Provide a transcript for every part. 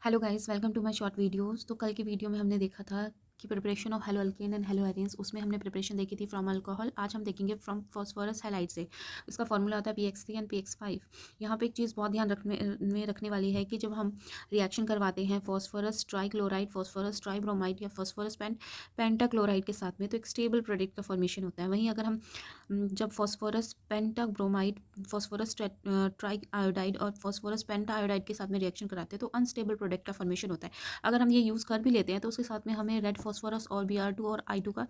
Hello guys, welcome to my short videos. तो कल की वीडियो में हमने देखा था कि preparation of haloalkane and haloarenes, उसमें हमने प्रिपरेशन देखी थी फ्रॉम अल्कोहल। आज हम देखेंगे फ्रॉम फॉस्फोरस हैलाइड से। इसका फॉर्मूला होता है PX3 एंड PX5। यहाँ पे एक चीज़ बहुत ध्यान रखने वाली है कि जब हम रिएक्शन करवाते हैं फॉस्फोरस ट्राइक्लोराइड, फॉस्फोरस ट्राइब्रोमाइड या फॉस्फोरस पेंटाक्लोराइड के साथ में, तो एक स्टेबल प्रोडक्ट का फॉर्मेशन होता है। वहीं अगर हम जब फॉस्फोरस पेंटाब्रोमाइड, फॉस्फोरस ट्राई आयोडाइड और फॉस्फोरस पेंटा आयोडाइड के साथ में रिएक्शन कराते हैं तो अनस्टेबल प्रोडक्ट का फॉर्मेशन होता है। अगर हम ये यूज़ कर भी लेते हैं तो उसके साथ में हमें रेड फॉस्फोरस और Br2 और I2 का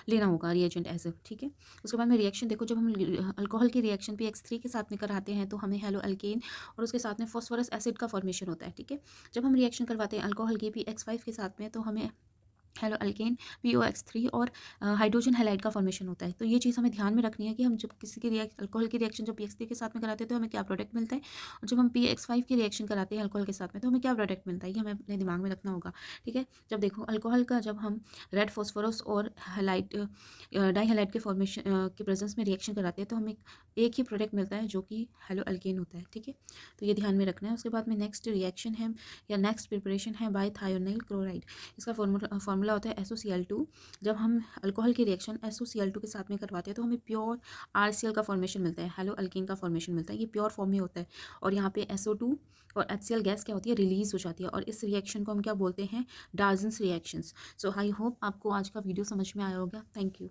लेना होगा रिएजेंट एज ए, ठीक है। उसके बाद में रिएक्शन देखो, जब हम अल्कोहल की रिएक्शन PX3 के साथ में कराते हैं तो हमें हेलो अल्केन और उसके साथ में फॉस्फोरस एसिड का फॉर्मेशन होता है, ठीक है। जब हम रिएक्शन करवाते हैं अल्कोहल की PX5 के साथ में तो हमें हेलो अल्केन POX3 और हाइड्रोजन हैलाइड का फॉर्मेशन होता है। तो ये चीज़ हमें ध्यान में रखनी है कि हम जब किसी की अल्कोहल की रिएक्शन जब PX3 के साथ में कराते हैं तो हमें क्या प्रोडक्ट मिलता है, और जब हम PX5 की रिएक्शन कराते हैं अल्कोहल के साथ में तो हमें क्या प्रोडक्ट मिलता है, ये हमें अपने दिमाग में रखना होगा, ठीक है। जब देखो अल्कोहल का जब हम रेड फॉस्फोरस और हैलाइड डाई हैलाइड के फॉर्मेशन के प्रेजेंस में रिएक्शन कराते हैं तो हमें एक ही प्रोडक्ट मिलता है जो कि हेलो अल्केन होता है, ठीक है। तो ये ध्यान में रखना है। उसके बाद में नेक्स्ट रिएक्शन है या नेक्स्ट प्रिपरेशन है बाय थायोनाइल क्लोराइड। इसका फार्मूला होता है SOCl2। जब हम अल्कोहल की रिएक्शन SOCl2 के साथ में करवाते हैं तो हमें प्योर RCl का फॉर्मेशन मिलता है, हेलो अल्केन का फॉर्मेशन मिलता है। ये प्योर फॉर्म में होता है और यहाँ पे SO2 और HCl गैस क्या होती है, रिलीज हो जाती है, और इस रिएक्शन को हम क्या बोलते हैं, डार्जन्स रिएक्शंस। सो आई होप आपको आज का वीडियो समझ में आया होगा। Thank you.